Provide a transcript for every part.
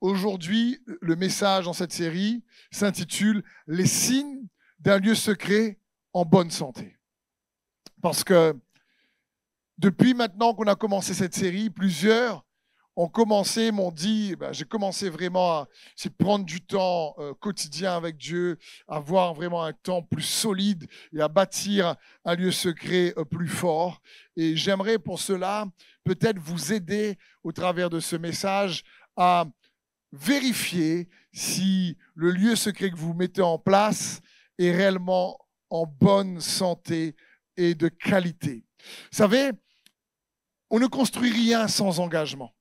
Aujourd'hui, le message dans cette série s'intitule « Les signes d'un lieu secret en bonne santé ». Parce que depuis maintenant qu'on a commencé cette série, plusieurs m'ont dit, j'ai commencé vraiment à prendre du temps quotidien avec Dieu, à avoir vraiment un temps plus solide et à bâtir un lieu secret plus fort. Et j'aimerais pour cela peut-être vous aider au travers de ce message à vérifier si le lieu secret que vous mettez en place est réellement en bonne santé et de qualité. Vous savez, on ne construit rien sans engagement.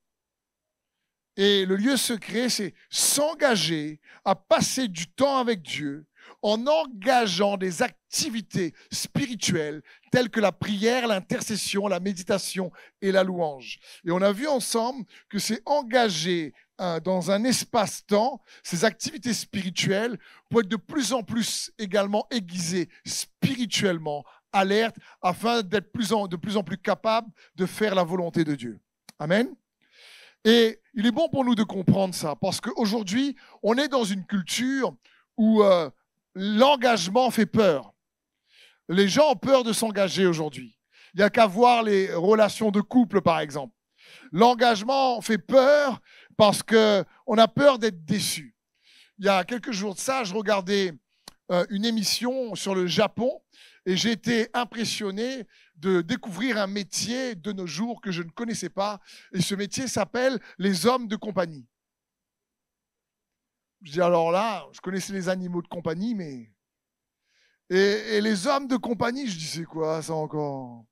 Et le lieu secret, c'est s'engager à passer du temps avec Dieu en engageant des activités spirituelles telles que la prière, l'intercession, la méditation et la louange. Et on a vu ensemble que c'est engager dans un espace-temps, ces activités spirituelles pour être de plus en plus également aiguisées spirituellement, alerte, afin d'être de plus en plus capable de faire la volonté de Dieu. Amen. Et il est bon pour nous de comprendre ça, parce qu'aujourd'hui, on est dans une culture où l'engagement fait peur. Les gens ont peur de s'engager aujourd'hui. Il n'y a qu'à voir les relations de couple, par exemple. L'engagement fait peur parce qu'on a peur d'être déçu. Il y a quelques jours de ça, je regardais une émission sur le Japon et j'ai été impressionné de découvrir un métier de nos jours que je ne connaissais pas. Et ce métier s'appelle les hommes de compagnie. Je dis alors là, je connaissais les animaux de compagnie, mais... Et les hommes de compagnie, je dis c'est quoi ça encore?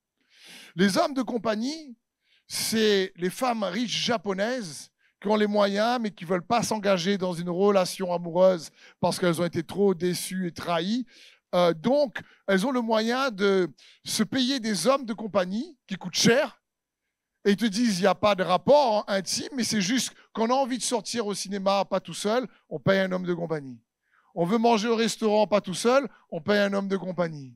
Les hommes de compagnie, c'est les femmes riches japonaises qui ont les moyens, mais qui ne veulent pas s'engager dans une relation amoureuse parce qu'elles ont été trop déçues et trahies. Donc, elles ont le moyen de se payer des hommes de compagnie qui coûtent cher. Et ils te disent, il n'y a pas de rapport intime, mais c'est juste qu'on a envie de sortir au cinéma, pas tout seul, on paye un homme de compagnie. On veut manger au restaurant, pas tout seul, on paye un homme de compagnie.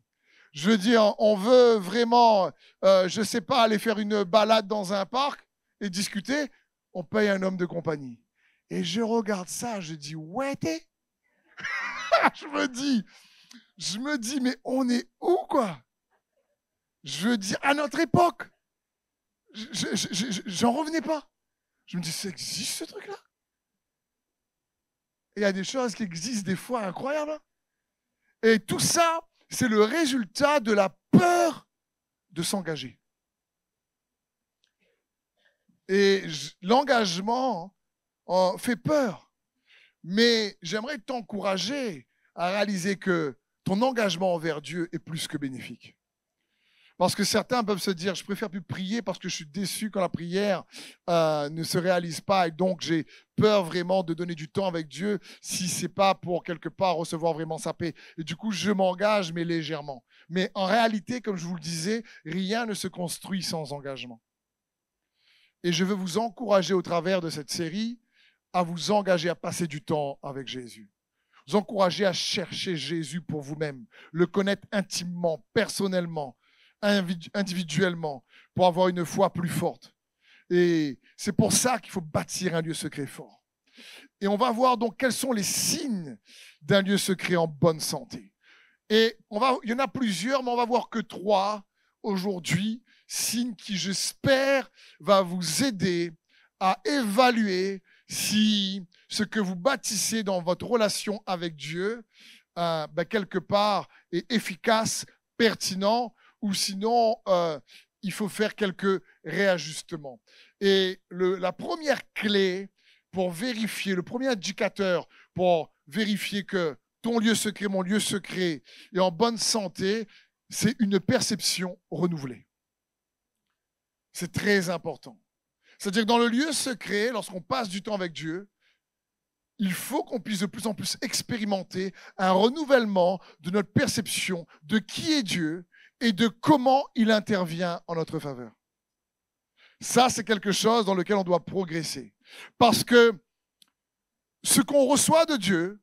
Je veux dire, on veut vraiment, je ne sais pas, aller faire une balade dans un parc et discuter, on paye un homme de compagnie. Et je regarde ça, je dis, ouais, t'es Je me dis, mais on est où, quoi? Je veux dire, à notre époque, j'en revenais pas. Je me dis, ça existe, ce truc-là? Il y a des choses qui existent des fois incroyables. Hein? Et tout ça, c'est le résultat de la peur de s'engager. Et l'engagement fait peur. Mais j'aimerais t'encourager à réaliser que ton engagement envers Dieu est plus que bénéfique. Parce que certains peuvent se dire, je préfère plus prier parce que je suis déçu quand la prière ne se réalise pas et donc j'ai peur vraiment de donner du temps avec Dieu si ce n'est pas pour quelque part recevoir vraiment sa paix. Et du coup, je m'engage, mais légèrement. Mais en réalité, comme je vous le disais, rien ne se construit sans engagement. Et je veux vous encourager au travers de cette série à vous engager à passer du temps avec Jésus. Vous encourager à chercher Jésus pour vous-même, le connaître intimement, personnellement, individuellement, pour avoir une foi plus forte. Et c'est pour ça qu'il faut bâtir un lieu secret fort. Et on va voir donc quels sont les signes d'un lieu secret en bonne santé. Et il y en a plusieurs, mais on va voir que 3 aujourd'hui, signes qui, j'espère, va vous aider à évaluer si ce que vous bâtissez dans votre relation avec Dieu, quelque part, est efficace, pertinent, ou sinon, il faut faire quelques réajustements. Et la première clé pour vérifier, le premier indicateur pour vérifier que ton lieu secret, mon lieu secret est en bonne santé, c'est une perception renouvelée. C'est très important. C'est-à-dire que dans le lieu secret, lorsqu'on passe du temps avec Dieu, il faut qu'on puisse de plus en plus expérimenter un renouvellement de notre perception de qui est Dieu et de comment il intervient en notre faveur. Ça, c'est quelque chose dans lequel on doit progresser. Parce que ce qu'on reçoit de Dieu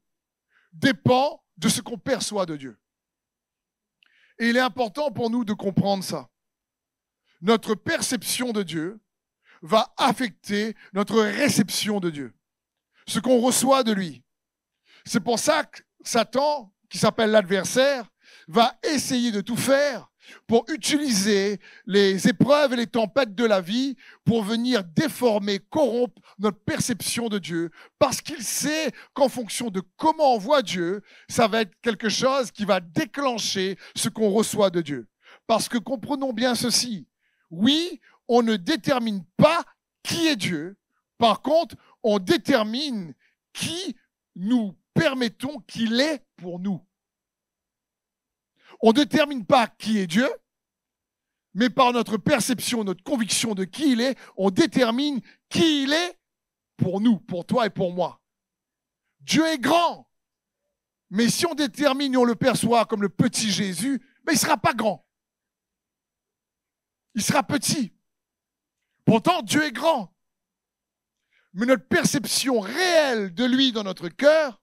dépend de ce qu'on perçoit de Dieu. Et il est important pour nous de comprendre ça. Notre perception de Dieu va affecter notre réception de Dieu. ce qu'on reçoit de lui. C'est pour ça que Satan, qui s'appelle l'adversaire, va essayer de tout faire pour utiliser les épreuves et les tempêtes de la vie pour venir déformer, corrompre notre perception de Dieu, parce qu'il sait qu'en fonction de comment on voit Dieu, ça va être quelque chose qui va déclencher ce qu'on reçoit de Dieu. Parce que comprenons bien ceci, oui, on ne détermine pas qui est Dieu, par contre, on détermine qui nous permettons qu'il est pour nous. On ne détermine pas qui est Dieu, mais par notre perception, notre conviction de qui il est, on détermine qui il est pour nous, pour toi et pour moi. Dieu est grand, mais si on détermine et on le perçoit comme le petit Jésus, mais il ne sera pas grand. Il sera petit. Pourtant, Dieu est grand. Mais notre perception réelle de lui dans notre cœur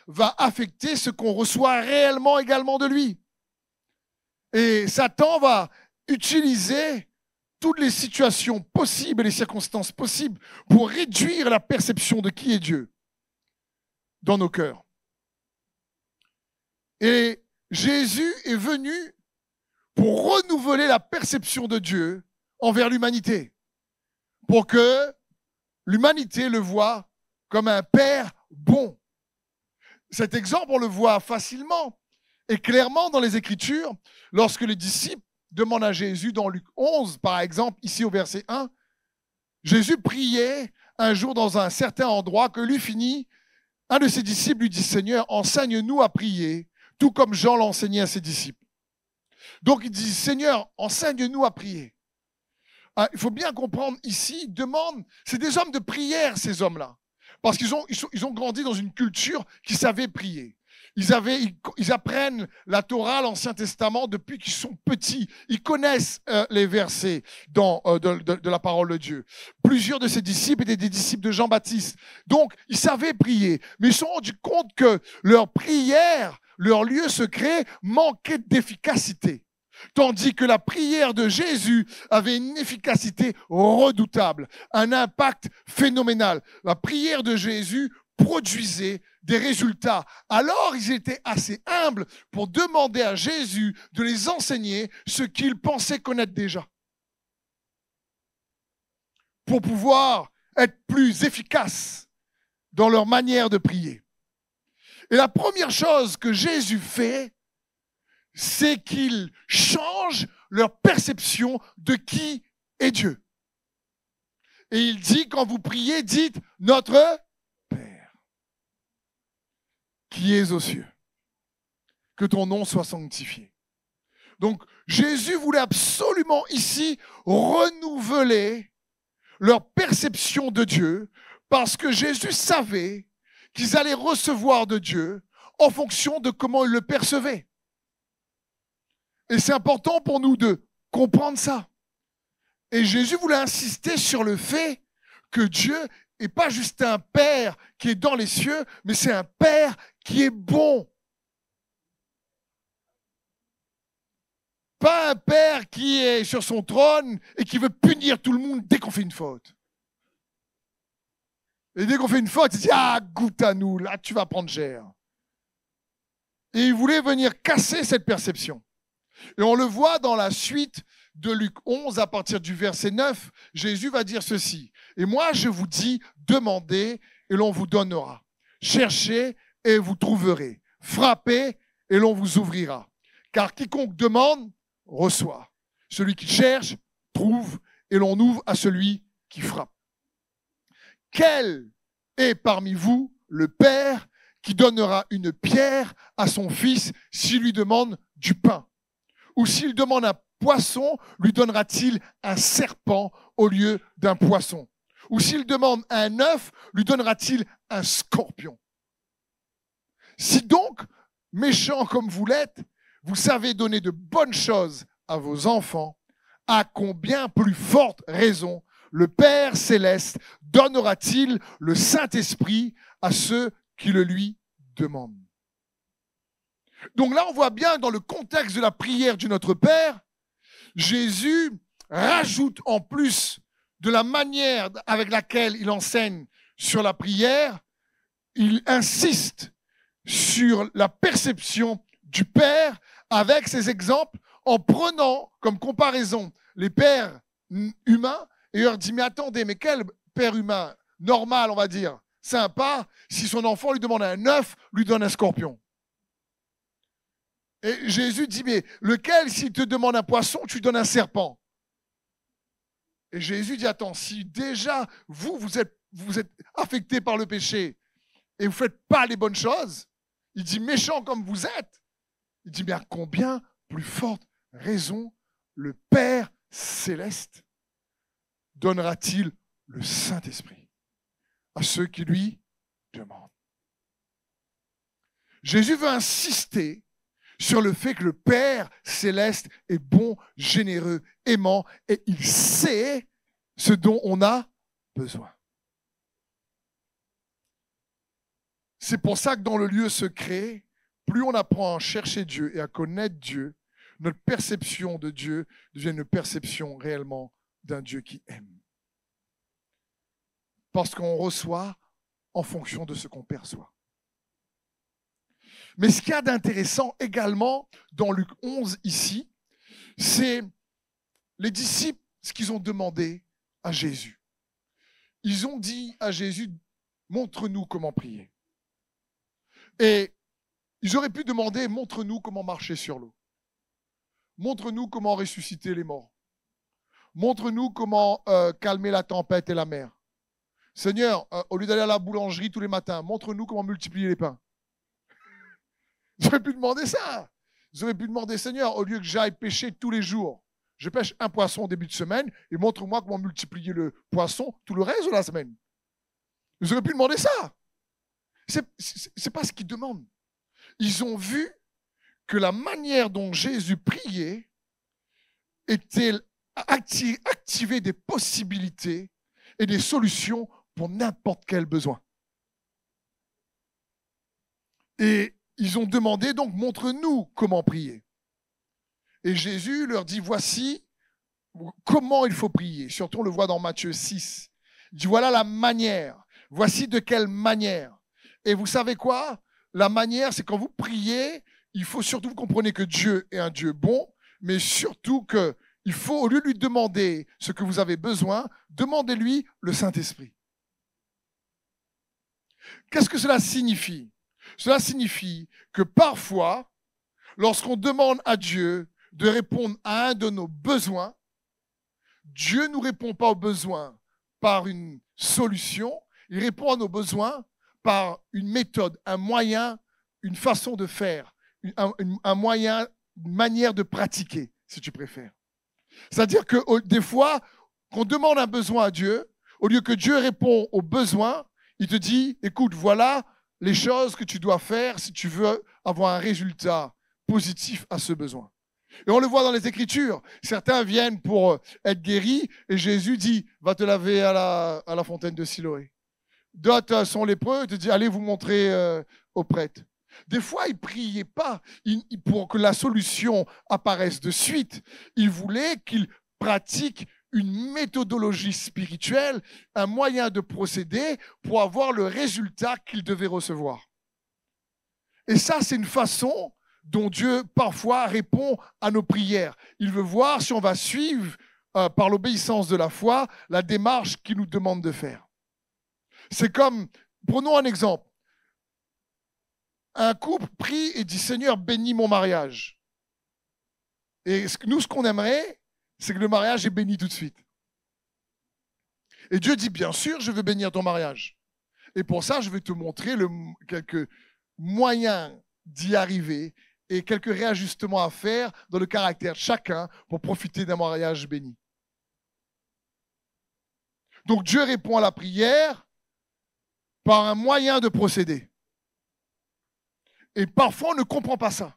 va affecter ce qu'on reçoit réellement également de lui. Et Satan va utiliser toutes les situations possibles et les circonstances possibles pour réduire la perception de qui est Dieu dans nos cœurs. Et Jésus est venu pour renouveler la perception de Dieu envers l'humanité, pour que l'humanité le voit comme un Père bon. Cet exemple, on le voit facilement et clairement dans les Écritures, lorsque les disciples demandent à Jésus, dans Luc 11, par exemple, ici au verset 1, Jésus priait un jour dans un certain endroit, que lui finit, un de ses disciples lui dit, Seigneur, enseigne-nous à prier, tout comme Jean l'enseignait à ses disciples. Donc il dit, Seigneur, enseigne-nous à prier. Ah, il faut bien comprendre ici, il demande, c'est des hommes de prière, ces hommes-là, parce qu'ils ont grandi dans une culture qui savait prier. Ils apprennent la Torah, l'Ancien Testament, depuis qu'ils sont petits. Ils connaissent les versets de la parole de Dieu. Plusieurs de ces disciples étaient des disciples de Jean-Baptiste. Donc, ils savaient prier. Mais ils se sont rendus compte que leur prière, leur lieu secret, manquait d'efficacité. Tandis que la prière de Jésus avait une efficacité redoutable, un impact phénoménal. La prière de Jésus produisait des résultats. Alors, ils étaient assez humbles pour demander à Jésus de les enseigner ce qu'ils pensaient connaître déjà, pour pouvoir être plus efficaces dans leur manière de prier. Et la première chose que Jésus fait, c'est qu'il change leur perception de qui est Dieu. Et il dit, quand vous priez, dites « Notre Père, qui es aux cieux, que ton nom soit sanctifié. » Donc, Jésus voulait absolument ici renouveler leur perception de Dieu, parce que Jésus savait qu'ils allaient recevoir de Dieu en fonction de comment ils le percevaient. Et c'est important pour nous de comprendre ça. Et Jésus voulait insister sur le fait que Dieu n'est pas juste un Père qui est dans les cieux, mais c'est un Père qui est bon. Pas un Père qui est sur son trône et qui veut punir tout le monde dès qu'on fait une faute. Et dès qu'on fait une faute, il dit « Ah, goûte à nous, là tu vas prendre cher. » Et il voulait venir casser cette perception. Et on le voit dans la suite de Luc 11, à partir du verset 9, Jésus va dire ceci. « Et moi, je vous dis, demandez et l'on vous donnera. Cherchez et vous trouverez. Frappez et l'on vous ouvrira. Car quiconque demande, reçoit. Celui qui cherche, trouve et l'on ouvre à celui qui frappe. Quel est parmi vous le père qui donnera une pierre à son fils s'il lui demande du pain? Ou s'il demande un poisson, lui donnera-t-il un serpent au lieu d'un poisson? Ou s'il demande un œuf, lui donnera-t-il un scorpion? Si donc, méchants comme vous l'êtes, vous savez donner de bonnes choses à vos enfants, à combien plus forte raison le Père céleste donnera-t-il le Saint-Esprit à ceux qui le lui demandent? Donc là, on voit bien dans le contexte de la prière du Notre Père, Jésus rajoute en plus de la manière avec laquelle il enseigne sur la prière, il insiste sur la perception du Père avec ces exemples en prenant comme comparaison les pères humains et leur dit mais attendez, mais quel père humain normal, on va dire, sympa, si son enfant lui demande un œuf, lui donne un scorpion. Et Jésus dit mais lequel, s'il te demande un poisson, tu donnes un serpent. Et Jésus dit attends, si déjà vous êtes affecté par le péché et vous ne faites pas les bonnes choses, il dit méchant comme vous êtes, il dit mais à combien plus forte raison le Père céleste donnera-t-il le Saint-Esprit à ceux qui lui demandent. Jésus veut insister sur le fait que le Père céleste est bon, généreux, aimant, et il sait ce dont on a besoin. C'est pour ça que dans le lieu secret, plus on apprend à chercher Dieu et à connaître Dieu, notre perception de Dieu devient une perception réellement d'un Dieu qui aime. Parce qu'on reçoit en fonction de ce qu'on perçoit. Mais ce qu'il y a d'intéressant également dans Luc 11 ici, c'est les disciples, ce qu'ils ont demandé à Jésus. Ils ont dit à Jésus, montre-nous comment prier. Et ils auraient pu demander, montre-nous comment marcher sur l'eau. Montre-nous comment ressusciter les morts. Montre-nous comment calmer la tempête et la mer. Seigneur, au lieu d'aller à la boulangerie tous les matins, montre-nous comment multiplier les pains. J'aurais pu demander ça. J'aurais pu demander, Seigneur, au lieu que j'aille pêcher tous les jours, je pêche un poisson au début de semaine et montre-moi comment multiplier le poisson tout le reste de la semaine. J'aurais pu demander ça. C'est pas ce qu'ils demandent. Ils ont vu que la manière dont Jésus priait était activer des possibilités et des solutions pour n'importe quel besoin. Et ils ont demandé, donc, montre-nous comment prier. Et Jésus leur dit, voici comment il faut prier. Surtout, on le voit dans Matthieu 6. Il dit, voilà la manière. Voici de quelle manière. Et vous savez quoi? La manière, c'est quand vous priez, il faut surtout, vous comprenez que Dieu est un Dieu bon, mais surtout qu'il faut, au lieu de lui demander ce que vous avez besoin, demandez-lui le Saint-Esprit. Qu'est-ce que cela signifie? Cela signifie que parfois, lorsqu'on demande à Dieu de répondre à un de nos besoins, Dieu ne nous répond pas aux besoins par une solution, il répond à nos besoins par une méthode, un moyen, une façon de faire, un moyen, une manière de pratiquer, si tu préfères. C'est-à-dire que des fois, qu'on demande un besoin à Dieu, au lieu que Dieu répond aux besoins, il te dit, écoute, voilà les choses que tu dois faire si tu veux avoir un résultat positif à ce besoin. Et on le voit dans les Écritures. Certains viennent pour être guéris et Jésus dit, va te laver à la fontaine de Siloé. D'autres sont lépreux, il te dit, allez vous montrer au prêtre. Des fois, ils ne priaient pas pour que la solution apparaisse de suite. Ils voulaient qu'ils pratiquent une méthodologie spirituelle, un moyen de procéder pour avoir le résultat qu'ils devaient recevoir. Et ça, c'est une façon dont Dieu parfois répond à nos prières. Il veut voir si on va suivre, par l'obéissance de la foi, la démarche qu'il nous demande de faire. C'est comme, prenons un exemple. Un couple prie et dit « Seigneur, bénis mon mariage ». Et nous, ce qu'on aimerait, c'est que le mariage est béni tout de suite. Et Dieu dit, bien sûr, je veux bénir ton mariage. Et pour ça, je vais te montrer quelques moyens d'y arriver et quelques réajustements à faire dans le caractère de chacun pour profiter d'un mariage béni. Donc Dieu répond à la prière par un moyen de procéder. Et parfois, on ne comprend pas ça.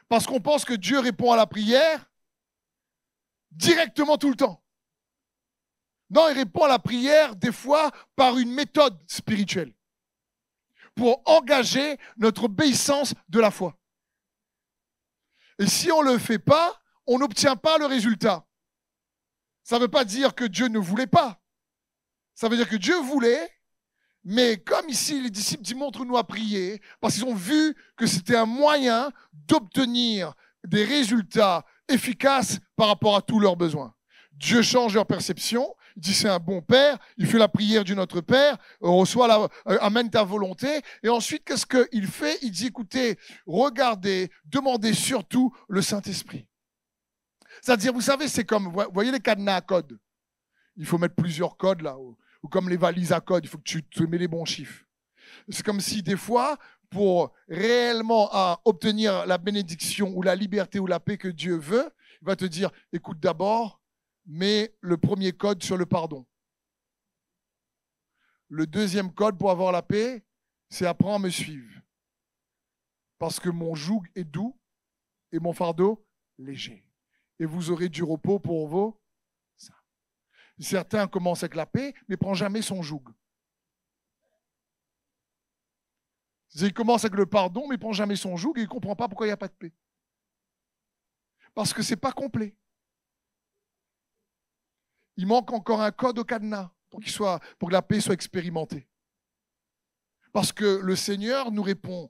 Parce qu'on pense que Dieu répond à la prière directement tout le temps. Non, il répond à la prière des fois par une méthode spirituelle pour engager notre obéissance de la foi. Et si on ne le fait pas, on n'obtient pas le résultat. Ça ne veut pas dire que Dieu ne voulait pas. Ça veut dire que Dieu voulait, Mais comme ici, les disciples disent montre-nous à prier, parce qu'ils ont vu que c'était un moyen d'obtenir des résultats efficaces par rapport à tous leurs besoins. Dieu change leur perception. Il dit c'est un bon père. Il fait la prière du Notre Père. On reçoit amène ta volonté. Et ensuite, qu'est-ce qu'il fait? Il dit écoutez, regardez, demandez surtout le Saint-Esprit. C'est-à-dire, vous savez, c'est comme, vous voyez les cadenas à code. Il faut mettre plusieurs codes là, ou comme les valises à code, il faut que tu te mets les bons chiffres. C'est comme si des fois, pour réellement obtenir la bénédiction ou la liberté ou la paix que Dieu veut, il va te dire, écoute d'abord, mets le premier code sur le pardon. Le deuxième code pour avoir la paix, c'est apprends à me suivre. Parce que mon joug est doux et mon fardeau léger. Et vous aurez du repos pour vos seins. Certains commencent avec la paix, mais ne prennent jamais son joug. Il commence avec le pardon, mais ne prend jamais son joug et il ne comprend pas pourquoi il n'y a pas de paix. Parce que ce n'est pas complet. Il manque encore un code au cadenas pour que la paix soit expérimentée. Parce que le Seigneur nous répond,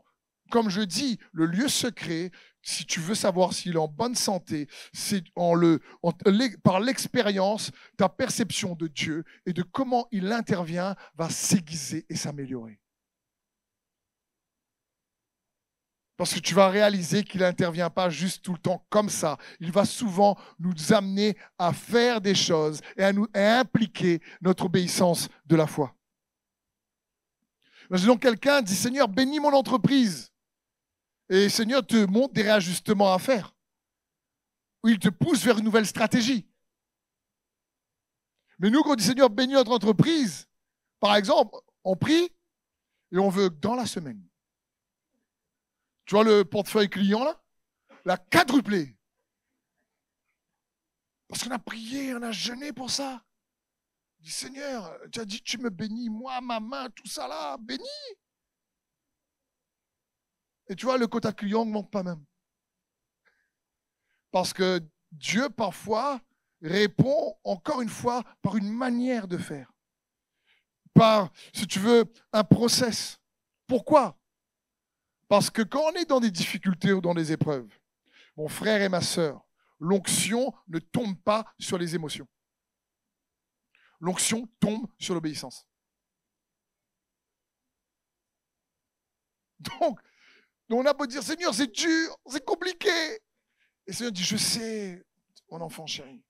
comme je dis, le lieu secret, si tu veux savoir s'il est en bonne santé, c'est par l'expérience, ta perception de Dieu et de comment il intervient va s'aiguiser et s'améliorer. Parce que tu vas réaliser qu'il n'intervient pas juste tout le temps comme ça. Il va souvent nous amener à faire des choses et à impliquer notre obéissance de la foi. Imaginons quelqu'un dit, Seigneur, bénis mon entreprise. Et Seigneur te montre des réajustements à faire. Ou il te pousse vers une nouvelle stratégie. Mais nous, quand on dit, Seigneur, bénis notre entreprise, par exemple, on prie et on veut dans la semaine. Tu vois le portefeuille client là? La quadruplé. Parce qu'on a prié, on a jeûné pour ça. Je dis, Seigneur, tu as dit tu me bénis, moi, ma main, tout ça là, bénis. Et tu vois, le quota client ne manque pas même. Parce que Dieu, parfois, répond, encore une fois, par une manière de faire. Par, si tu veux, un process. Pourquoi? Parce que quand on est dans des difficultés ou dans des épreuves, mon frère et ma sœur, l'onction ne tombe pas sur les émotions. L'onction tombe sur l'obéissance. Donc, on a beau dire, Seigneur, c'est dur, c'est compliqué. Et le Seigneur dit, je sais, mon enfant chéri.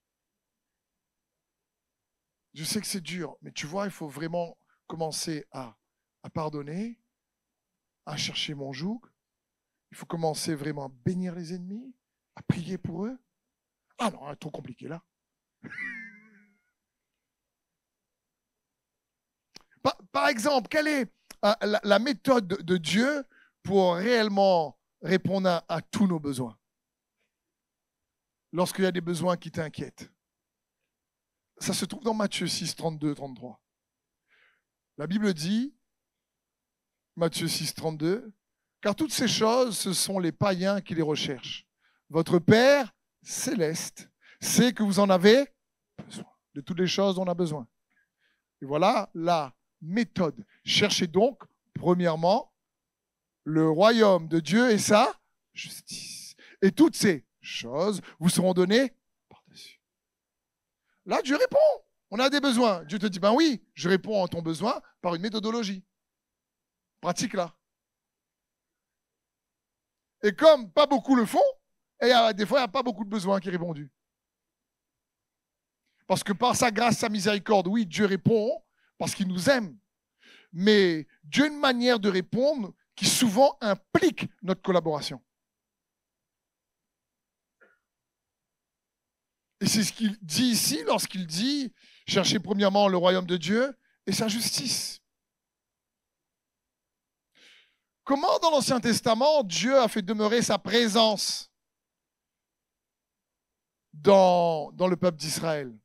Je sais que c'est dur, mais tu vois, il faut vraiment commencer à pardonner, à chercher mon joug. Il faut commencer vraiment à bénir les ennemis, à prier pour eux. Ah non, trop compliqué là. Par exemple, quelle est la méthode de Dieu pour réellement répondre à tous nos besoins? Lorsqu'il y a des besoins qui t'inquiètent. Ça se trouve dans Matthieu 6, 32, 33. La Bible dit, Matthieu 6, 32, car toutes ces choses, ce sont les païens qui les recherchent. Votre Père céleste sait que vous en avez besoin, de toutes les choses dont on a besoin. Et voilà la méthode. Cherchez donc, premièrement, le royaume de Dieu et sa justice. Et toutes ces choses vous seront données par-dessus. Là, Dieu répond. On a des besoins. Dieu te dit, ben oui, je réponds à ton besoin par une méthodologie. Pratique là. Et comme pas beaucoup le font, et des fois, il n'y a pas beaucoup de besoins qui sont répondus. Parce que par sa grâce, sa miséricorde, oui, Dieu répond parce qu'il nous aime. Mais Dieu a une manière de répondre qui souvent implique notre collaboration. Et c'est ce qu'il dit ici lorsqu'il dit « Cherchez premièrement le royaume de Dieu et sa justice ». Comment dans l'Ancien Testament, Dieu a fait demeurer sa présence dans le peuple d'Israël?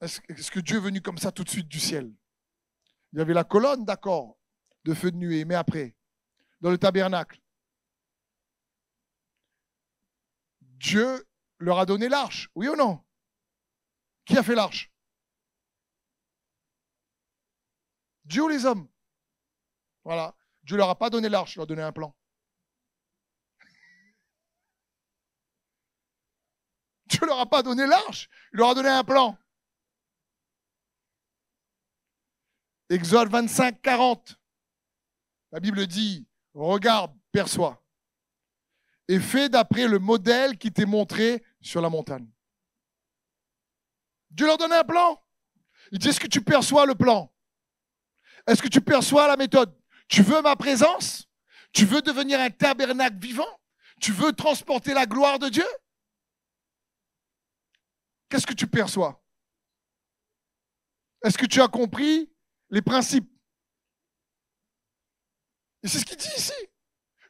Est-ce que Dieu est venu comme ça tout de suite du ciel? Il y avait la colonne, d'accord, de feu de nuée, mais après, dans le tabernacle, Dieu leur a donné l'arche, oui ou non? Qui a fait l'arche? Dieu ou les hommes? Voilà. Dieu ne leur a pas donné l'arche, il leur a donné un plan. Dieu ne leur a pas donné l'arche, il leur a donné un plan. Exode 25, 40. La Bible dit, regarde, perçois, et fais d'après le modèle qui t'est montré sur la montagne. Dieu leur donne un plan. Il dit, est-ce que tu perçois le plan? Est-ce que tu perçois la méthode? Tu veux ma présence? Tu veux devenir un tabernacle vivant? Tu veux transporter la gloire de Dieu? Qu'est-ce que tu perçois? Est-ce que tu as compris les principes? Et c'est ce qu'il dit ici.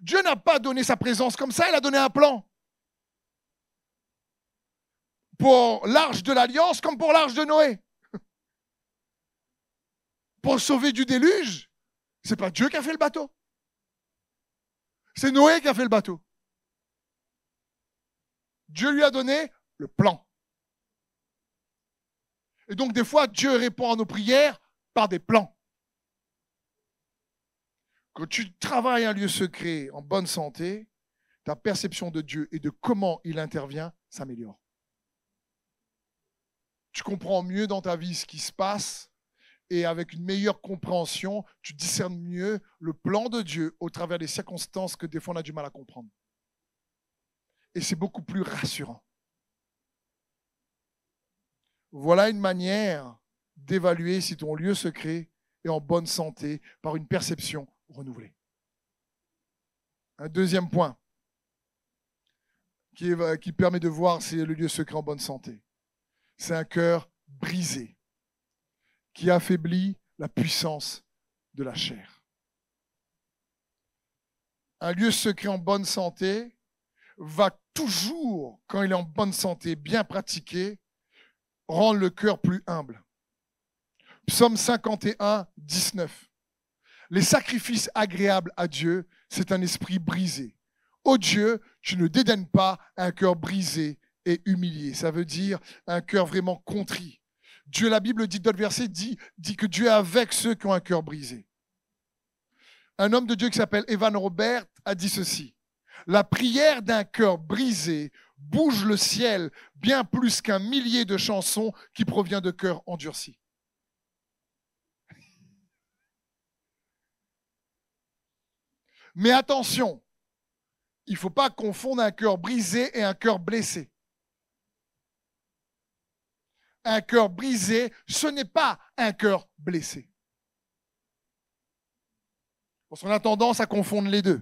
Dieu n'a pas donné sa présence comme ça, il a donné un plan. Pour l'arche de l'Alliance comme pour l'arche de Noé. Pour sauver du déluge, c'est pas Dieu qui a fait le bateau. C'est Noé qui a fait le bateau. Dieu lui a donné le plan. Et donc, des fois, Dieu répond à nos prières par des plans. Quand tu travailles un lieu secret en bonne santé, ta perception de Dieu et de comment il intervient s'améliore. Tu comprends mieux dans ta vie ce qui se passe et avec une meilleure compréhension, tu discernes mieux le plan de Dieu au travers des circonstances que des fois on a du mal à comprendre. Et c'est beaucoup plus rassurant. Voilà une manière d'évaluer si ton lieu secret est en bonne santé par une perception renouvelée. Un deuxième point qui permet de voir si le lieu secret est en bonne santé, c'est un cœur brisé qui affaiblit la puissance de la chair. Un lieu secret en bonne santé va toujours, quand il est en bonne santé, bien pratiqué, rendre le cœur plus humble. Psaume 51, 19. Les sacrifices agréables à Dieu, c'est un esprit brisé. Ô Dieu, tu ne dédaignes pas un cœur brisé et humilié. Ça veut dire un cœur vraiment contrit. Dieu, la Bible dit, dans le verset, dit que Dieu est avec ceux qui ont un cœur brisé. Un homme de Dieu qui s'appelle Evan Robert a dit ceci. La prière d'un cœur brisé bouge le ciel bien plus qu'un millier de chansons qui proviennent de cœurs endurcis. Mais attention, il ne faut pas confondre un cœur brisé et un cœur blessé. Un cœur brisé, ce n'est pas un cœur blessé. Parce qu'on a tendance à confondre les deux.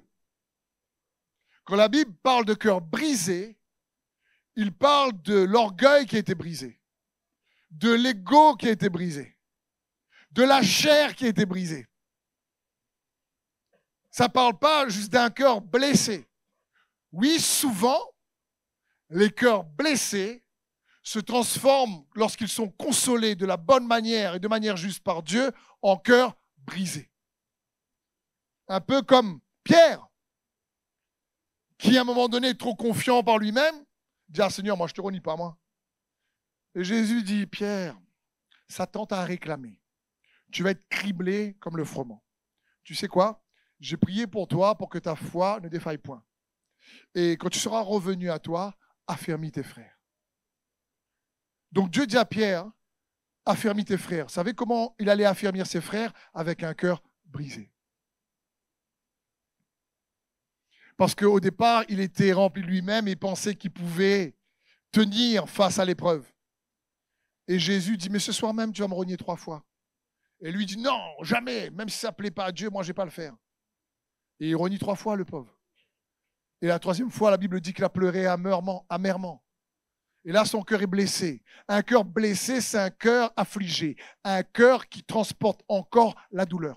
Quand la Bible parle de cœur brisé, il parle de l'orgueil qui a été brisé, de l'ego qui a été brisé, de la chair qui a été brisée. Ça ne parle pas juste d'un cœur blessé. Oui, souvent, les cœurs blessés se transforment, lorsqu'ils sont consolés de la bonne manière et de manière juste par Dieu, en cœurs brisés. Un peu comme Pierre, qui à un moment donné est trop confiant par lui-même, dit « Ah Seigneur, moi je ne te renie pas, moi. » Et Jésus dit « Pierre, Satan t'a réclamé. Tu vas être criblé comme le froment. Tu sais quoi? J'ai prié pour toi pour que ta foi ne défaille point. Et quand tu seras revenu à toi, affermis tes frères. » Donc Dieu dit à Pierre, affermis tes frères. Vous savez comment il allait affermir ses frères? Avec un cœur brisé. Parce qu'au départ, il était rempli de lui-même et pensait qu'il pouvait tenir face à l'épreuve. Et Jésus dit, mais ce soir même, tu vas me renier 3 fois. Et lui dit, non, jamais, même si ça ne plaît pas à Dieu, moi, je ne vais pas le faire. Et il renie 3 fois, le pauvre. Et la 3e fois, la Bible dit qu'il a pleuré amèrement. Et là, son cœur est blessé. Un cœur blessé, c'est un cœur affligé. Un cœur qui transporte encore la douleur.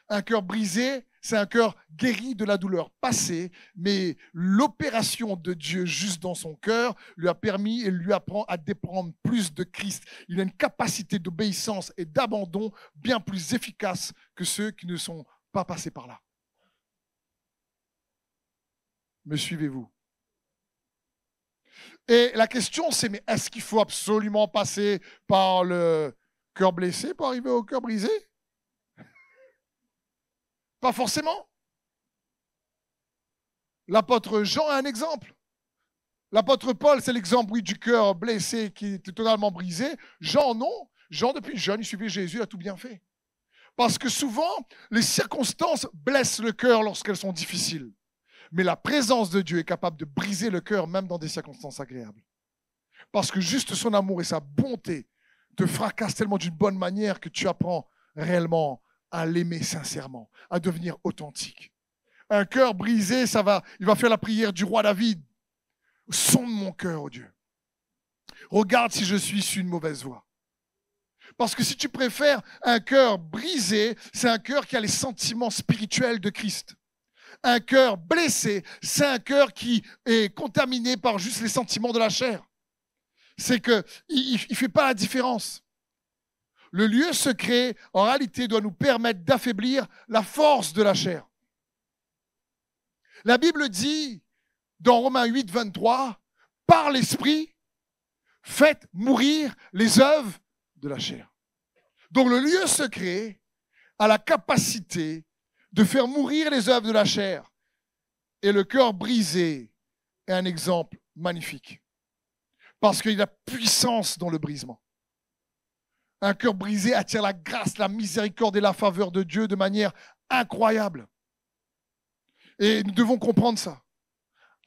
Un cœur brisé, c'est un cœur guéri de la douleur passée, mais l'opération de Dieu juste dans son cœur lui a permis et lui apprend à dépendre plus de Christ. Il a une capacité d'obéissance et d'abandon bien plus efficace que ceux qui ne sont pas passés par là. Me suivez-vous? Et la question, c'est, mais est-ce qu'il faut absolument passer par le cœur blessé pour arriver au cœur brisé? Pas forcément. L'apôtre Jean est un exemple. L'apôtre Paul, c'est l'exemple, oui, du cœur blessé qui est totalement brisé. Jean, non. Jean, depuis jeune, il suivait Jésus, il a tout bien fait. Parce que souvent, les circonstances blessent le cœur lorsqu'elles sont difficiles. Mais la présence de Dieu est capable de briser le cœur même dans des circonstances agréables. Parce que juste son amour et sa bonté te fracassent tellement d'une bonne manière que tu apprends réellement à l'aimer sincèrement, à devenir authentique. Un cœur brisé, il va faire la prière du roi David. Sonde mon cœur, oh Dieu. Regarde si je suis sur une mauvaise voie. Parce que si tu préfères un cœur brisé, c'est un cœur qui a les sentiments spirituels de Christ. Un cœur blessé, c'est un cœur qui est contaminé par juste les sentiments de la chair. C'est qu'il ne fait pas la différence. Le lieu secret, en réalité, doit nous permettre d'affaiblir la force de la chair. La Bible dit, dans Romains 8, 23, par l'Esprit, faites mourir les œuvres de la chair. Donc le lieu secret a la capacité de faire mourir les œuvres de la chair. Et le cœur brisé est un exemple magnifique. Parce qu'il y a puissance dans le brisement. Un cœur brisé attire la grâce, la miséricorde et la faveur de Dieu de manière incroyable. Et nous devons comprendre ça.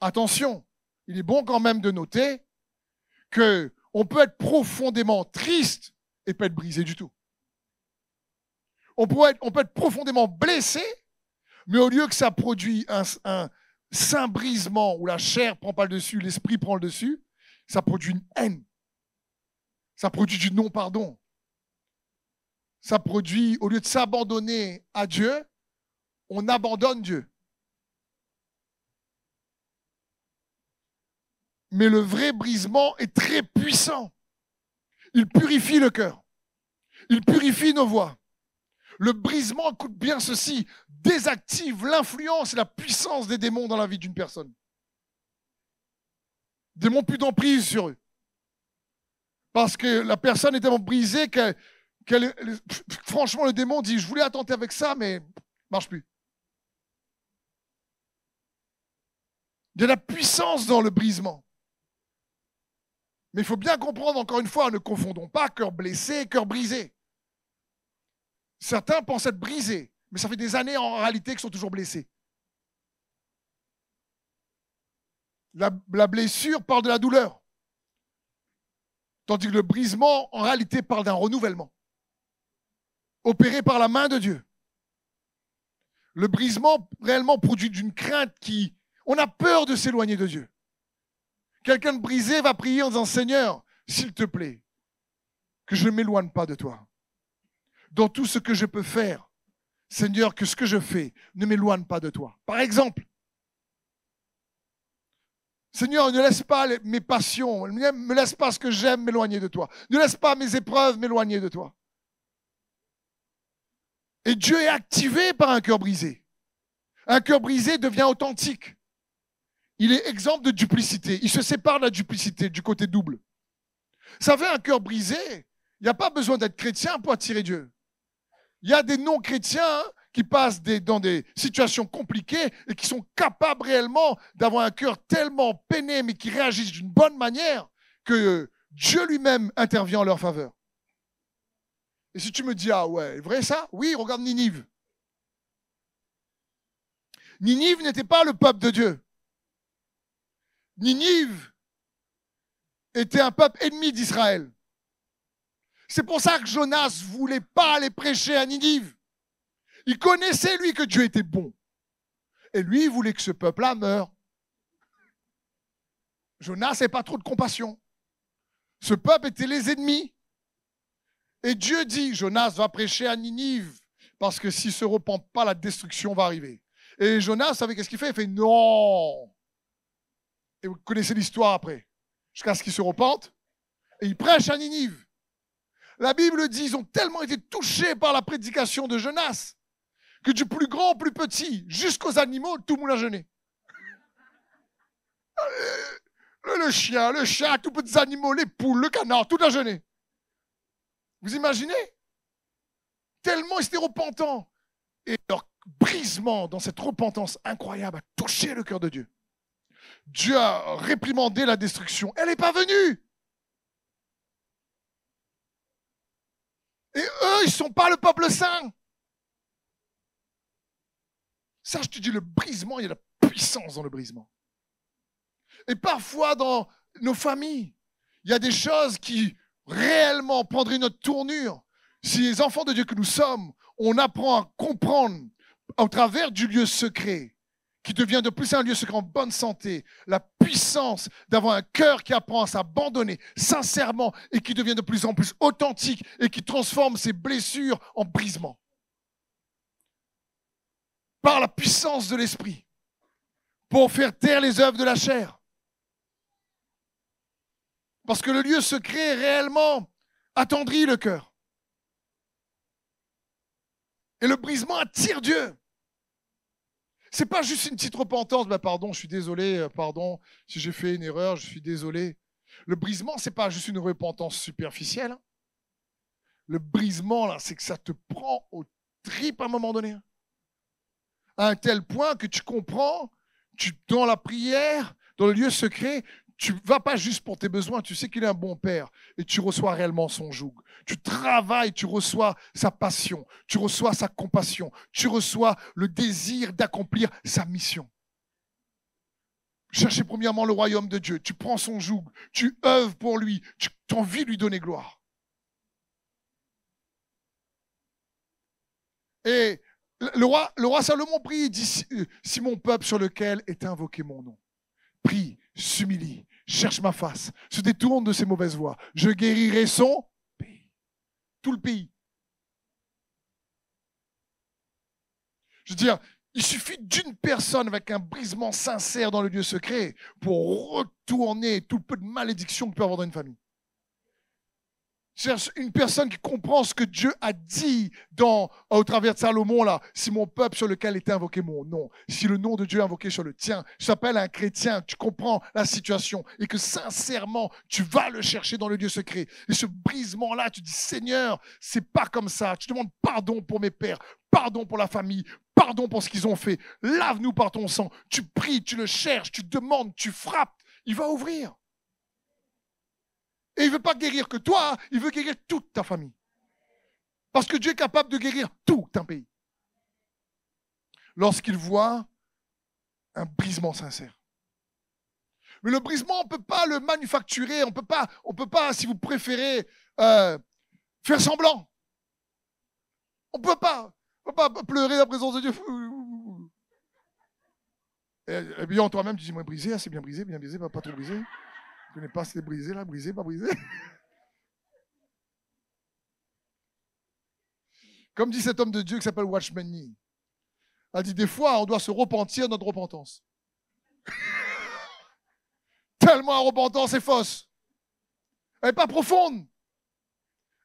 Attention, il est bon quand même de noter qu'on peut être profondément triste et pas être brisé du tout. On peut être profondément blessé, mais au lieu que ça produise un saint brisement où la chair ne prend pas le dessus, l'esprit prend le dessus, ça produit une haine. Ça produit du non-pardon. Ça produit, au lieu de s'abandonner à Dieu, on abandonne Dieu. Mais le vrai brisement est très puissant. Il purifie le cœur. Il purifie nos voies. Le brisement, écoute bien ceci, désactive l'influence et la puissance des démons dans la vie d'une personne. Des démons plus d'emprise sur eux. Parce que la personne est tellement brisée franchement, le démon dit, je voulais attenter avec ça, mais ça ne marche plus. Il y a de la puissance dans le brisement. Mais il faut bien comprendre, encore une fois, ne confondons pas cœur blessé et cœur brisé. Certains pensent être brisés, mais ça fait des années en réalité qu'ils sont toujours blessés. La blessure parle de la douleur. Tandis que le brisement, en réalité, parle d'un renouvellement. Opéré par la main de Dieu. Le brisement, réellement, produit d'une crainte qui... On a peur de s'éloigner de Dieu. Quelqu'un de brisé va prier en disant, Seigneur, s'il te plaît, que je ne m'éloigne pas de toi. Dans tout ce que je peux faire, Seigneur, que ce que je fais ne m'éloigne pas de toi. Par exemple, Seigneur, ne laisse pas mes passions, ne me laisse pas ce que j'aime m'éloigner de toi. Ne laisse pas mes épreuves m'éloigner de toi. Et Dieu est activé par un cœur brisé. Un cœur brisé devient authentique. Il est exempt de duplicité. Il se sépare de la duplicité, du côté double. Vous savez, un cœur brisé, il n'y a pas besoin d'être chrétien pour attirer Dieu. Il y a des non-chrétiens qui passent dans des situations compliquées et qui sont capables réellement d'avoir un cœur tellement peiné, mais qui réagissent d'une bonne manière, que Dieu lui-même intervient en leur faveur. Et si tu me dis, ah ouais, vrai ça? Oui, regarde Ninive. Ninive n'était pas le peuple de Dieu. Ninive était un peuple ennemi d'Israël. C'est pour ça que Jonas ne voulait pas aller prêcher à Ninive. Il connaissait, lui, que Dieu était bon. Et lui, il voulait que ce peuple-là meure. Jonas n'avait pas trop de compassion. Ce peuple était les ennemis. Et Dieu dit, Jonas va prêcher à Ninive, parce que s'il ne se repent pas, la destruction va arriver. Et Jonas, vous savez qu'est-ce qu'il fait? Il fait non. Et vous connaissez l'histoire après. Jusqu'à ce qu'il se repente. Et il prêche à Ninive. La Bible dit, ils ont tellement été touchés par la prédication de Jonas, que du plus grand au plus petit, jusqu'aux animaux, tout le monde a jeûné. Le chien, le chat, tous petits animaux, les poules, le canard, tout a jeûné. Vous imaginez? Tellement ils étaient repentants. Et leur brisement dans cette repentance incroyable a touché le cœur de Dieu. Dieu a réprimandé la destruction. Elle n'est pas venue. Et eux, ils ne sont pas le peuple saint. Ça, je te dis, le brisement, il y a la puissance dans le brisement. Et parfois, dans nos familles, il y a des choses qui réellement prendraient notre tournure. Si les enfants de Dieu que nous sommes, on apprend à comprendre au travers du lieu secret, qui devient de plus un lieu secret en bonne santé, la puissance d'avoir un cœur qui apprend à s'abandonner sincèrement et qui devient de plus en plus authentique et qui transforme ses blessures en brisement. Par la puissance de l'esprit, pour faire taire les œuvres de la chair. Parce que le lieu secret réellement attendrit le cœur. Et le brisement attire Dieu. C'est pas juste une petite repentance, pardon, je suis désolé, pardon, si j'ai fait une erreur, je suis désolé. Le brisement, c'est pas juste une repentance superficielle. Le brisement, là, c'est que ça te prend aux tripes à un moment donné. À un tel point que tu comprends, dans la prière, dans le lieu secret, tu ne vas pas juste pour tes besoins, tu sais qu'il est un bon père et tu reçois réellement son joug. Tu travailles, tu reçois sa passion, tu reçois sa compassion, tu reçois le désir d'accomplir sa mission. Cherchez premièrement le royaume de Dieu, tu prends son joug, tu œuvres pour lui, tu as envie de lui donner gloire. Et le roi Salomon prie, il dit, si mon peuple sur lequel est invoqué mon nom, prie, s'humilie, cherche ma face, se détourne de ses mauvaises voies, je guérirai son pays. Tout le pays. Je veux dire, il suffit d'une personne avec un brisement sincère dans le lieu secret pour retourner tout le peu de malédiction qu'il peut avoir dans une famille. Cherche une personne qui comprend ce que Dieu a dit au travers de Salomon, là. Si mon peuple sur lequel est invoqué mon nom, si le nom de Dieu est invoqué sur le tien, je t'appelle un chrétien, tu comprends la situation et que sincèrement, tu vas le chercher dans le lieu secret. Et ce brisement-là, tu dis, Seigneur, c'est pas comme ça. Tu demandes pardon pour mes pères, pardon pour la famille, pardon pour ce qu'ils ont fait. Lave-nous par ton sang. Tu pries, tu le cherches, tu demandes, tu frappes. Il va ouvrir. Et il ne veut pas guérir que toi, il veut guérir toute ta famille. Parce que Dieu est capable de guérir tout un pays. Lorsqu'il voit un brisement sincère. Mais le brisement, on ne peut pas le manufacturer, on peut pas, si vous préférez, faire semblant. On ne peut pas pleurer la présence de Dieu. Et bien, toi-même, tu dis, moi, brisé, c'est bien brisé, pas trop brisé. Je ne connais pas si c'est brisé là, brisé, pas brisé. Comme dit cet homme de Dieu qui s'appelle Watchman Nee, a dit des fois on doit se repentir de notre repentance. Tellement la repentance est fausse. Elle n'est pas profonde.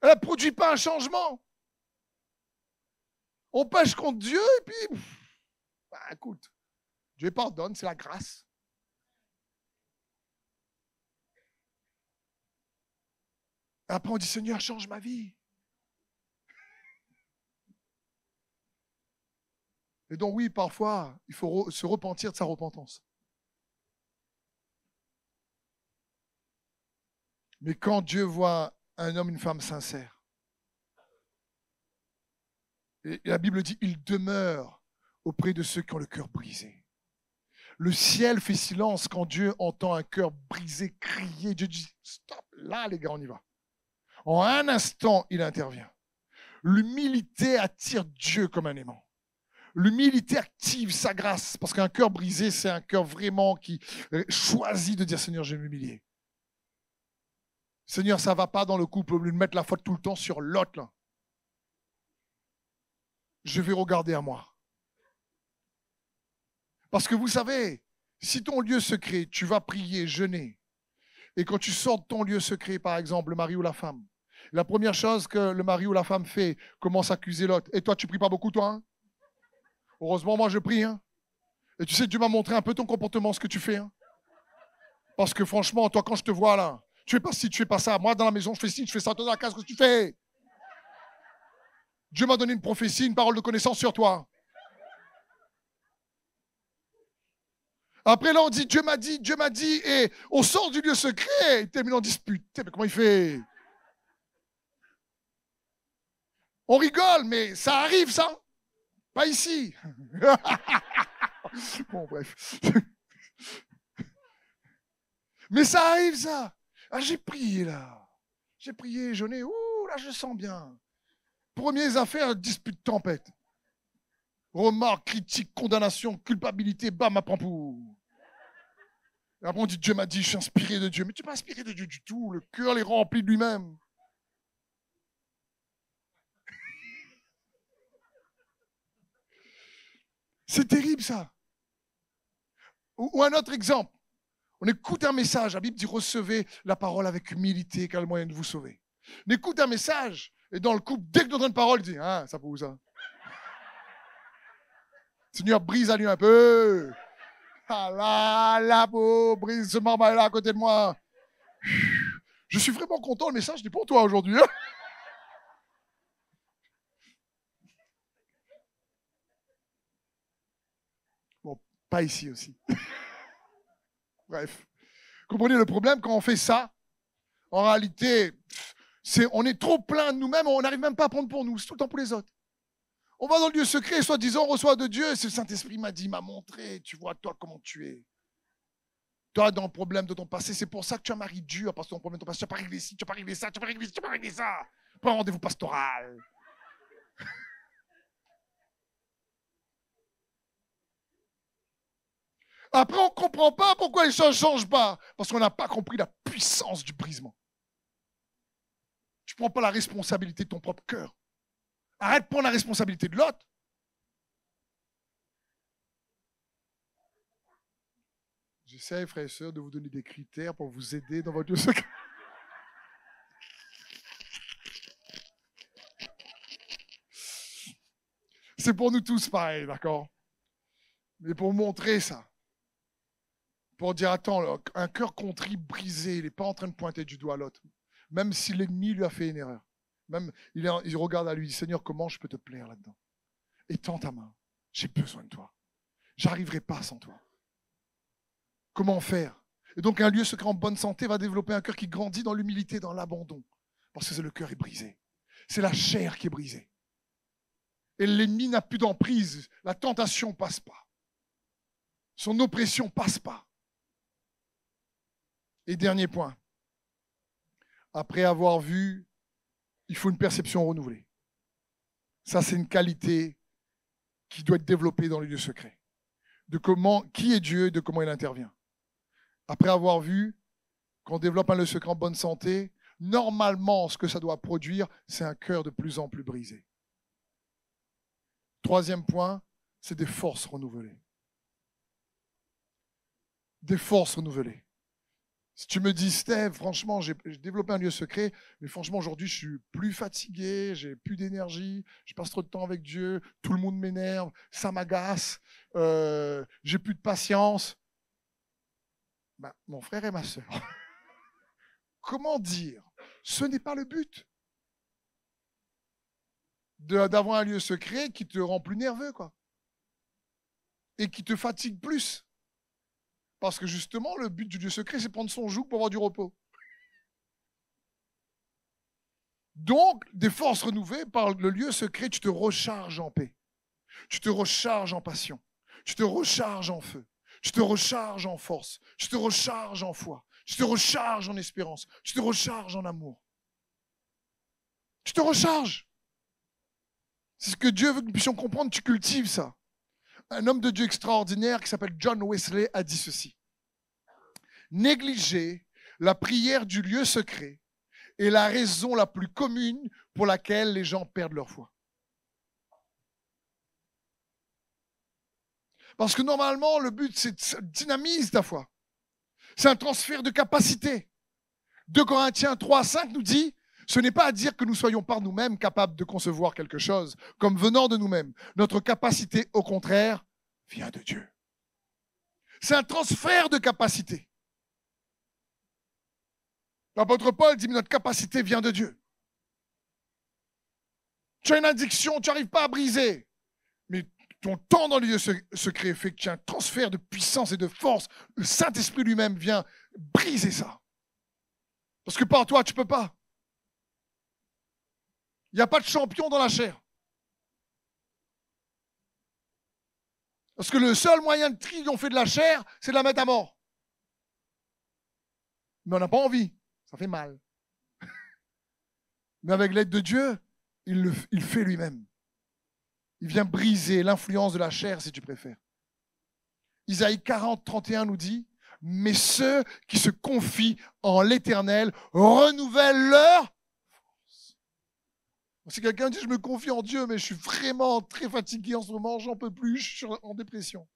Elle ne produit pas un changement. On pêche contre Dieu et puis, écoute, Dieu pardonne, c'est la grâce. Après, on dit, Seigneur, change ma vie. Et donc, oui, parfois, il faut se repentir de sa repentance. Mais quand Dieu voit un homme, une femme sincère, et la Bible dit, il demeure auprès de ceux qui ont le cœur brisé. Le ciel fait silence quand Dieu entend un cœur brisé crier. Dieu dit, stop, là, les gars, on y va. En un instant, il intervient. L'humilité attire Dieu comme un aimant. L'humilité active sa grâce. Parce qu'un cœur brisé, c'est un cœur vraiment qui choisit de dire, Seigneur, je vais m'humilier. Seigneur, ça ne va pas dans le couple, au lieu de mettre la faute tout le temps sur l'autre. Là. Je vais regarder à moi. Parce que vous savez, si ton lieu secret, tu vas prier, jeûner, et quand tu sors de ton lieu secret, par exemple, le mari ou la femme, la première chose que le mari ou la femme fait, commence à accuser l'autre. Et toi, tu pries pas beaucoup, toi hein? Heureusement, moi, je prie. Hein? Et tu sais, Dieu m'a montré un peu ton comportement, ce que tu fais. Hein? Parce que franchement, toi, quand je te vois là, tu fais pas ci, tu fais pas ça. Moi, dans la maison, je fais ci, je fais ça. Toi, dans la case, qu'est-ce que tu fais? Dieu m'a donné une prophétie, une parole de connaissance sur toi. Après là, on dit Dieu m'a dit, et on sort du lieu secret, il termine en dispute. Mais comment il fait? On rigole, mais ça arrive, ça. Pas ici. Bon, bref. Mais ça arrive, ça. Ah, j'ai prié, là. J'ai prié, jeûné. Ouh, là, je sens bien. Premières affaires, dispute, tempête. Remarque, critique, condamnation, culpabilité, bam, à pampou. Et après, on dit Dieu m'a dit, je suis inspiré de Dieu. Mais tu n'es pas inspiré de Dieu du tout. Le cœur est rempli de lui-même. C'est terrible, ça. Ou un autre exemple. On écoute un message. La Bible dit recevez la parole avec humilité, car le moyen de vous sauver. On écoute un message. Et dans le couple, dès que tu entends une parole, il dit ah, ça pour vous, ça. Seigneur, brise à lui un peu. Ah là, brise ce marbre là à côté de moi. Je suis vraiment content, le message est pour toi aujourd'hui. Hein. Bon, pas ici aussi. Bref. Comprenez le problème quand on fait ça? En réalité, on est trop plein de nous-mêmes, on n'arrive même pas à prendre pour nous. C'est tout le temps pour les autres. On va dans le lieu secret, soi-disant, on reçoit de Dieu. C'est le Saint-Esprit m'a dit, m'a montré. Tu vois, toi, comment tu es. Toi, dans le problème de ton passé, c'est pour ça que tu as un mari dur, parce que ton problème de ton passé, tu n'as pas réglé ci, tu n'as pas réglé ça, tu n'as pas réglé ci, tu n'as pas réglé ça. Prends un rendez-vous pastoral. Après, on ne comprend pas pourquoi les choses ne changent pas. Parce qu'on n'a pas compris la puissance du brisement. Tu ne prends pas la responsabilité de ton propre cœur. Arrête de prendre la responsabilité de l'autre. J'essaie, frères et sœurs, de vous donner des critères pour vous aider dans votre lieu secret. C'est pour nous tous pareil, d'accord? Mais pour montrer ça, pour dire, attends, un cœur contrit, brisé, il n'est pas en train de pointer du doigt l'autre. Même si l'ennemi lui a fait une erreur. Même, il regarde à lui, Seigneur, comment je peux te plaire là-dedans? Étends ta main, j'ai besoin de toi. J'arriverai pas sans toi. Comment faire? Et donc un lieu secret en bonne santé va développer un cœur qui grandit dans l'humilité, dans l'abandon. Parce que le cœur est brisé. C'est la chair qui est brisée. Et l'ennemi n'a plus d'emprise. La tentation ne passe pas. Son oppression ne passe pas. Et dernier point. Après avoir vu, il faut une perception renouvelée. Ça, c'est une qualité qui doit être développée dans les lieux secrets. De qui est Dieu et de comment il intervient. Après avoir vu qu'on développe un lieu secret en bonne santé, normalement, ce que ça doit produire, c'est un cœur de plus en plus brisé. Troisième point, c'est des forces renouvelées. Des forces renouvelées. Si tu me dis, Steve, franchement, j'ai développé un lieu secret, mais franchement, aujourd'hui, je suis plus fatigué, j'ai plus d'énergie, je passe trop de temps avec Dieu, tout le monde m'énerve, ça m'agace, j'ai plus de patience. Ben, mon frère et ma sœur, comment dire? Ce n'est pas le but d'avoir un lieu secret qui te rend plus nerveux, quoi, et qui te fatigue plus. Parce que justement, le but du lieu secret, c'est prendre son joug pour avoir du repos. Donc, des forces renouvelées par le lieu secret, tu te recharges en paix. Tu te recharges en passion. Tu te recharges en feu. Tu te recharges en force. Tu te recharges en foi. Tu te recharges en espérance. Tu te recharges en amour. Tu te recharges. C'est ce que Dieu veut que nous puissions comprendre. Tu cultives ça. Un homme de Dieu extraordinaire qui s'appelle John Wesley a dit ceci. Négliger la prière du lieu secret est la raison la plus commune pour laquelle les gens perdent leur foi. Parce que normalement, le but, c'est de dynamiser ta foi. C'est un transfert de capacité. 2 Corinthiens 3,5 nous dit, ce n'est pas à dire que nous soyons par nous-mêmes capables de concevoir quelque chose comme venant de nous-mêmes. Notre capacité, au contraire, vient de Dieu. C'est un transfert de capacité. L'apôtre Paul dit, mais notre capacité vient de Dieu. Tu as une addiction, tu n'arrives pas à briser. Mais ton temps dans le lieu secret fait que tu as un transfert de puissance et de force. Le Saint-Esprit lui-même vient briser ça. Parce que par toi, tu ne peux pas. Il n'y a pas de champion dans la chair. Parce que le seul moyen de triompher de la chair, c'est de la mettre à mort. Mais on n'a pas envie. Ça fait mal. Mais avec l'aide de Dieu, il fait lui-même. Il vient briser l'influence de la chair, si tu préfères. Isaïe 40, 31 nous dit, « Mais ceux qui se confient en l'Éternel renouvellent leur force. » Si quelqu'un dit, « Je me confie en Dieu, mais je suis vraiment très fatigué en ce moment, j'en peux plus, je suis en dépression. »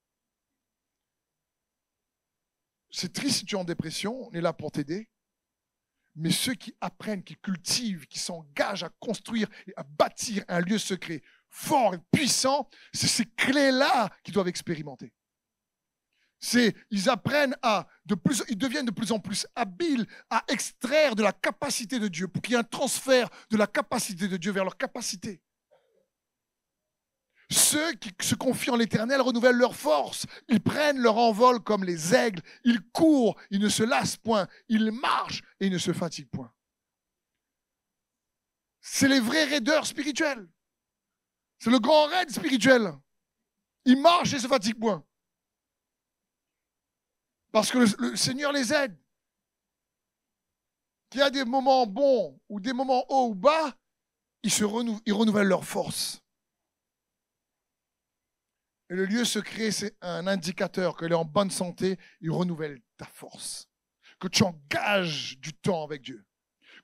C'est triste si tu es en dépression, on est là pour t'aider. Mais ceux qui apprennent, qui cultivent, qui s'engagent à construire et à bâtir un lieu secret fort et puissant, c'est ces clés-là qu'ils doivent expérimenter. Ils apprennent ils deviennent de plus en plus habiles à extraire de la capacité de Dieu pour qu'il y ait un transfert de la capacité de Dieu vers leur capacité. Ceux qui se confient en l'Éternel renouvellent leur force. Ils prennent leur envol comme les aigles. Ils courent, ils ne se lassent point. Ils marchent et ils ne se fatiguent point. C'est les vrais raideurs spirituels. C'est le grand raid spirituel. Ils marchent et ne se fatiguent point. Parce que le Seigneur les aide. Qu'il y a des moments bons ou des moments hauts ou bas, ils renouvellent leur force. Et le lieu secret, c'est un indicateur qu'elle est en bonne santé, il renouvelle ta force. Que tu engages du temps avec Dieu.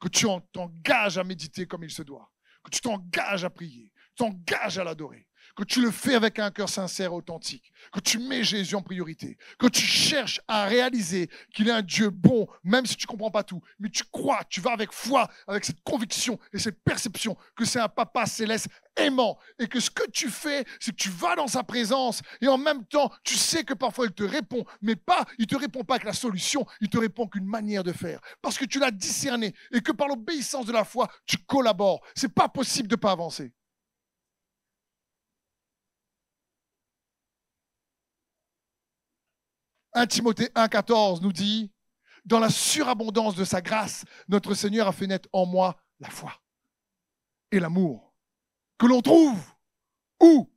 Que tu t'engages à méditer comme il se doit. Que tu t'engages à prier. Que tu t'engages à l'adorer. Que tu le fais avec un cœur sincère, authentique. Que tu mets Jésus en priorité. Que tu cherches à réaliser qu'il est un Dieu bon, même si tu ne comprends pas tout. Mais tu crois, tu vas avec foi, avec cette conviction et cette perception que c'est un papa céleste aimant. Et que ce que tu fais, c'est que tu vas dans sa présence. Et en même temps, tu sais que parfois il te répond. Mais il ne te répond pas avec la solution. Il te répond qu'une manière de faire. Parce que tu l'as discerné. Et que par l'obéissance de la foi, tu collabores. Ce n'est pas possible de ne pas avancer. 1 Timothée 1,14 nous dit, « Dans la surabondance de sa grâce, notre Seigneur a fait naître en moi la foi et l'amour. » Que l'on trouve où?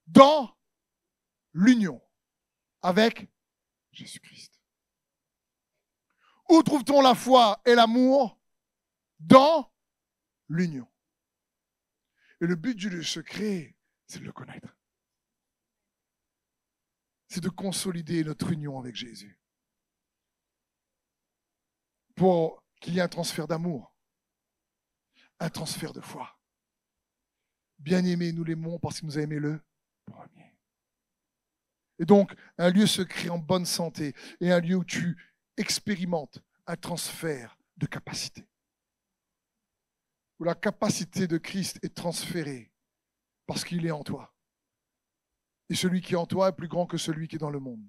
Dans l'union avec Jésus-Christ. Où trouve-t-on la foi et l'amour? Dans l'union. Et le but du secret, c'est de le connaître. C'est de consolider notre union avec Jésus. Pour qu'il y ait un transfert d'amour, un transfert de foi. Bien-aimés, nous l'aimons parce qu'il nous a aimé le premier. Et donc, un lieu secret en bonne santé et un lieu où tu expérimentes un transfert de capacité. Où la capacité de Christ est transférée parce qu'il est en toi. Et celui qui est en toi est plus grand que celui qui est dans le monde.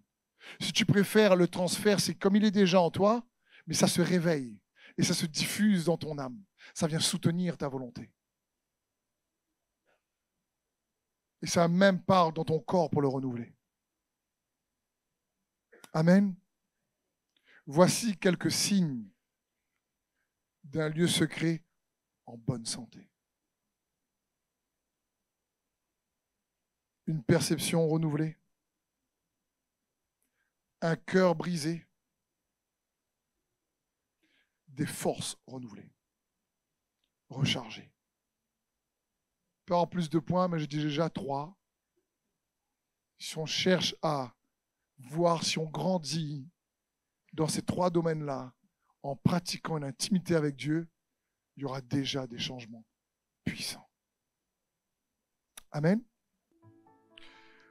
Si tu préfères, le transfert, c'est comme il est déjà en toi, mais ça se réveille et ça se diffuse dans ton âme. Ça vient soutenir ta volonté. Et ça même part dans ton corps pour le renouveler. Amen. Voici quelques signes d'un lieu secret en bonne santé. Une perception renouvelée, un cœur brisé, des forces renouvelées, rechargées. Je peux avoir plus de points, mais j'ai déjà 3. Si on cherche à voir si on grandit dans ces 3 domaines-là, en pratiquant une intimité avec Dieu, il y aura déjà des changements puissants. Amen.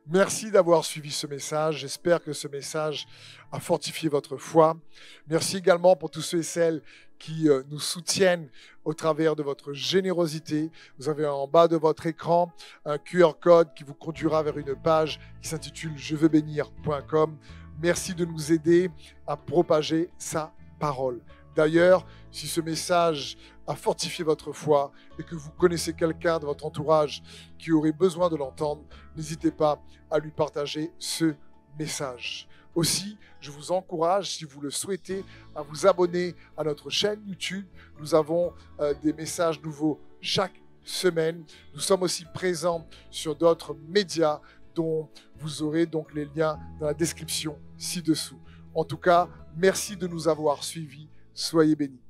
Merci d'avoir suivi ce message. J'espère que ce message a fortifié votre foi. Merci également pour tous ceux et celles qui nous soutiennent au travers de votre générosité. Vous avez en bas de votre écran un QR code qui vous conduira vers une page qui s'intitule jeveubénir.com. Merci de nous aider à propager sa parole. D'ailleurs, si ce message a fortifié votre foi et que vous connaissez quelqu'un de votre entourage qui aurait besoin de l'entendre, n'hésitez pas à lui partager ce message. Aussi, je vous encourage, si vous le souhaitez, à vous abonner à notre chaîne YouTube. Nous avons des messages nouveaux chaque semaine. Nous sommes aussi présents sur d'autres médias dont vous aurez donc les liens dans la description ci-dessous. En tout cas, merci de nous avoir suivis. Soyez bénis.